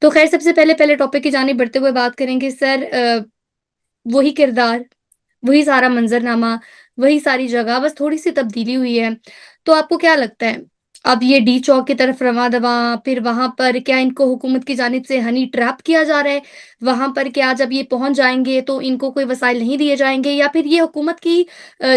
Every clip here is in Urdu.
تو خیر سب سے پہلے ٹاپک کی جانب بڑھتے ہوئے بات کریں گے سر، وہی کردار، وہی سارا منظرنامہ، وہی ساری جگہ، بس تھوڑی سی تبدیلی ہوئی ہے۔ تو آپ کو کیا لگتا ہے اب یہ ڈی چوک کی طرف رواں دواں، پھر وہاں پر کیا ان کو حکومت کی جانب سے ہنی ٹریپ کیا جا رہا ہے؟ وہاں پر کیا جب یہ پہنچ جائیں گے تو ان کو کوئی وسائل نہیں دیے جائیں گے، یا پھر یہ حکومت کی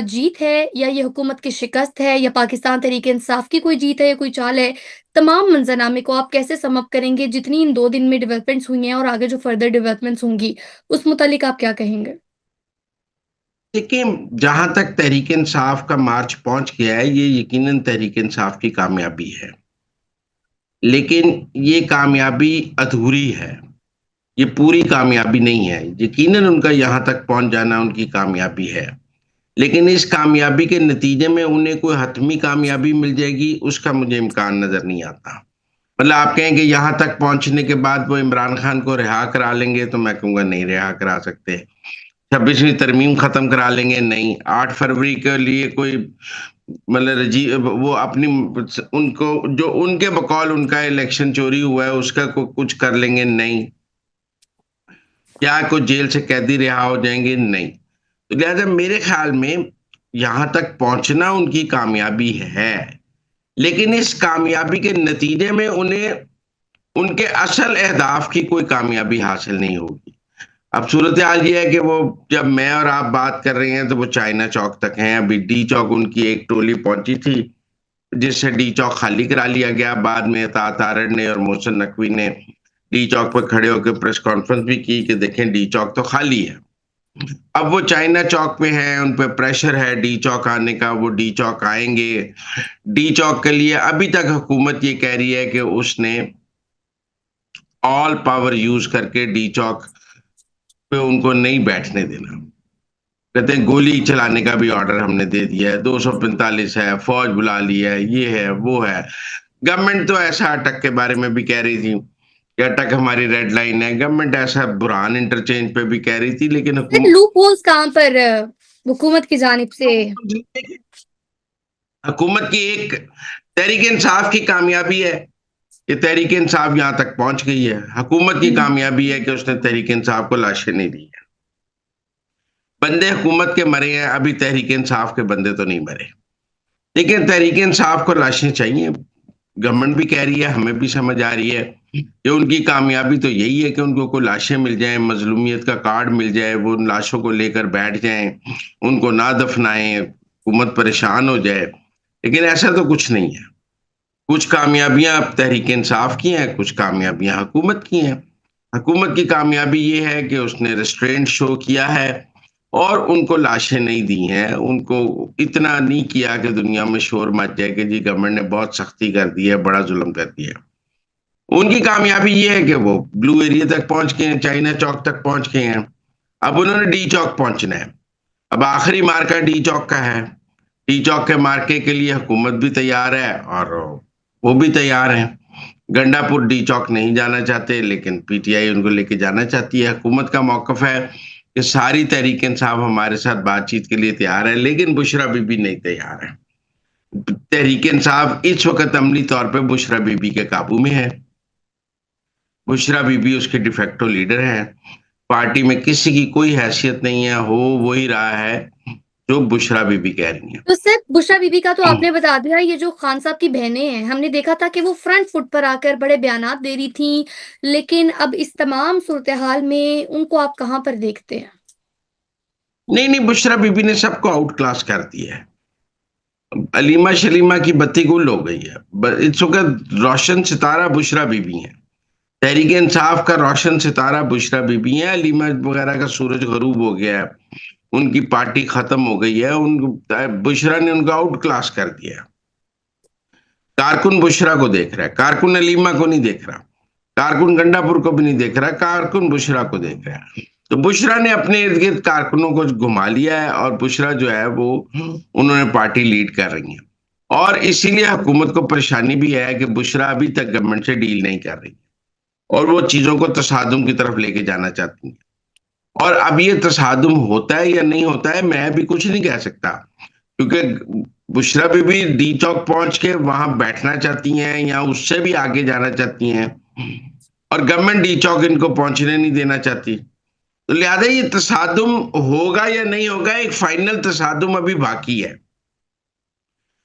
جیت ہے، یا یہ حکومت کی شکست ہے، یا پاکستان تحریک انصاف کی کوئی جیت ہے یا کوئی چال ہے؟ تمام منظرنامے کو آپ کیسے سم اپ کریں گے جتنی ان 2 دن میں ڈیولپمنٹس ہوئی ہیں، اور آگے جو فردر ڈیولپمنٹس ہوں گی اس متعلق آپ کیا کہیں گے؟ دیکھیں، جہاں تک تحریک انصاف کا مارچ پہنچ گیا ہے یہ یقیناً تحریک انصاف کی کامیابی ہے، لیکن یہ کامیابی ادھوری ہے، یہ پوری کامیابی نہیں ہے۔ یقیناً ان کا یہاں تک پہنچ جانا ان کی کامیابی ہے، لیکن اس کامیابی کے نتیجے میں انہیں کوئی حتمی کامیابی مل جائے گی اس کا مجھے امکان نظر نہیں آتا۔ مطلب آپ کہیں کہ یہاں تک پہنچنے کے بعد وہ عمران خان کو رہا کرا لیں گے، تو میں کہوں گا نہیں رہا کرا سکتے۔ 26ویں ترمیم ختم کرا لیں گے؟ نہیں۔ 8 فروری کے لیے کوئی مطلب وہ اپنی ان کو جو ان کے بقول ان کا الیکشن چوری ہوا ہے اس کا کچھ کر لیں گے؟ نہیں۔ کیا کوئی جیل سے قیدی رہا ہو جائیں گے؟ نہیں۔ تو لہٰذا میرے خیال میں یہاں تک پہنچنا ان کی کامیابی ہے، لیکن اس کامیابی کے نتیجے میں انہیں ان کے اصل اہداف کی کوئی کامیابی حاصل نہیں ہوگی۔ اب صورتحال یہ ہے کہ وہ جب میں اور آپ بات کر رہے ہیں تو وہ چائنا چوک تک ہیں، ابھی ڈی چوک ان کی ایک ٹولی پہنچی تھی جس سے ڈی چوک خالی کرا لیا گیا، بعد میں اطاعت آرڑ نے اور محسن نقوی نے ڈی چوک پہ کھڑے ہو کے پریس کانفرنس بھی کی کہ دیکھیں ڈی چوک تو خالی ہے۔ اب وہ چائنا چوک پہ ہیں، ان پہ پریشر ہے ڈی چوک آنے کا، وہ ڈی چوک آئیں گے۔ ڈی چوک کے لیے ابھی تک حکومت یہ کہہ رہی ہے کہ اس نے آل پاور یوز کر کے ڈی چوک پہ ان کو نہیں بیٹھنے دینا۔ کہتے ہیں گولی چلانے کا بھی آرڈر ہم نے دے دیا ہے، 245 ہے، فوج بلا لی ہے، یہ ہے وہ ہے۔ گورنمنٹ تو ایسا اٹک کے بارے میں بھی کہہ رہی تھی کہ اٹک ہماری ریڈ لائن ہے، گورنمنٹ ایسا برہان انٹرچینج پہ بھی کہہ رہی تھی، لیکن لوپ ہولز کہاں پر حکومت کی جانب سے؟ حکومت کی ایک تحریک انصاف کی کامیابی ہے کہ تحریک انصاف یہاں تک پہنچ گئی ہے، حکومت کی کامیابی ہے کہ اس نے تحریک انصاف کو لاشیں نہیں دی ہیں۔ بندے حکومت کے مرے ہیں، ابھی تحریک انصاف کے بندے تو نہیں مرے، لیکن تحریک انصاف کو لاشیں چاہیے۔ گورنمنٹ بھی کہہ رہی ہے، ہمیں بھی سمجھ آ رہی ہے کہ ان کی کامیابی تو یہی ہے کہ ان کو کوئی لاشیں مل جائیں، مظلومیت کا کارڈ مل جائے، وہ ان لاشوں کو لے کر بیٹھ جائیں، ان کو نہ دفنائیں، حکومت پریشان ہو جائے، لیکن ایسا تو کچھ نہیں ہے۔ کچھ کامیابیاں تحریک انصاف کی ہیں، کچھ کامیابیاں حکومت کی ہیں۔ حکومت کی کامیابی یہ ہے کہ اس نے ریسٹرینٹ شو کیا ہے اور ان کو لاشیں نہیں دی ہیں، ان کو اتنا نہیں کیا کہ دنیا میں شور مچ جائے کہ جی گورنمنٹ نے بہت سختی کر دی ہے، بڑا ظلم کر دیا۔ ان کی کامیابی یہ ہے کہ وہ بلو ایریا تک پہنچ گئے ہیں، چائنا چوک تک پہنچ گئے ہیں، اب انہوں نے ڈی چوک پہنچنا ہے۔ اب آخری مارکا ڈی چوک کا ہے، ڈی چوک کے مارکے کے لیے حکومت بھی تیار ہے اور وہ بھی تیار ہیں۔ گنڈا پور ڈی چوک نہیں جانا چاہتے، لیکن پی ٹی آئی ان کو لے کے جانا چاہتی ہے۔ حکومت کا موقف ہے کہ ساری تحریک انصاف ہمارے ساتھ بات چیت کے لیے تیار ہے، لیکن بشرا بی بی نہیں تیار ہے۔ تحریک انصاف اس وقت عملی طور پہ بشرا بی بی کے قابو میں ہے، بشرا بی بی اس کے ڈیفیکٹو لیڈر ہے، پارٹی میں کسی کی کوئی حیثیت نہیں ہے، ہو وہی رہا ہے جو بشرا بی بی کہہ رہی ہیں۔ تو سر بشرا بی بی کا تو آپ نے بتا دیا، یہ جو خان صاحب کی بہنیں ہیں ہم نے دیکھا تھا کہ وہ فرنٹ فٹ پر آ کر بڑے بیانات دے رہی تھیں، لیکن اب اس تمام صورتحال میں ان کو آپ کہاں پر دیکھتے ہیں؟ نہیں، بشرا بی بی نے سب کو آؤٹ کلاس کر دیا ہے۔ علیمہ شلیمہ کی بتی گل ہو گئی ہے، اس وقت روشن ستارہ بشرا بی بی ہیں۔ تحریک انصاف کا روشن ستارہ بشرا بی بی ہیں، علیمہ وغیرہ کا سورج غروب ہو گیا ہے، ان کی پارٹی ختم ہو گئی ہے، بشرا نے ان کو آؤٹ کلاس کر دیا ہے۔ کارکن بشرا کو دیکھ رہا ہے، کارکن علیمہ کو نہیں دیکھ رہا، کارکن گنڈا پور کو بھی نہیں دیکھ رہا، کارکن بشرا کو دیکھ رہا ہے۔ تو بشرا نے اپنے ارد گرد کارکنوں کو گھما لیا ہے اور بشرا جو ہے وہ انہوں نے پارٹی لیڈ کر رہی ہیں، اور اسی لیے حکومت کو پریشانی بھی ہے کہ بشرا ابھی تک گورنمنٹ سے ڈیل نہیں کر رہی اور وہ چیزوں کو تصادم کی طرف لے کے جانا چاہتی ہیں۔ اور اب یہ تصادم ہوتا ہے یا نہیں ہوتا ہے میں بھی کچھ نہیں کہہ سکتا، کیونکہ بشرا بھی ڈی چوک پہنچ کے وہاں بیٹھنا چاہتی ہیں یا اس سے بھی آگے جانا چاہتی ہیں، اور گورنمنٹ ڈی چوک ان کو پہنچنے نہیں دینا چاہتی. تو لہذا یہ تصادم ہوگا یا نہیں ہوگا، ایک فائنل تصادم ابھی باقی ہے.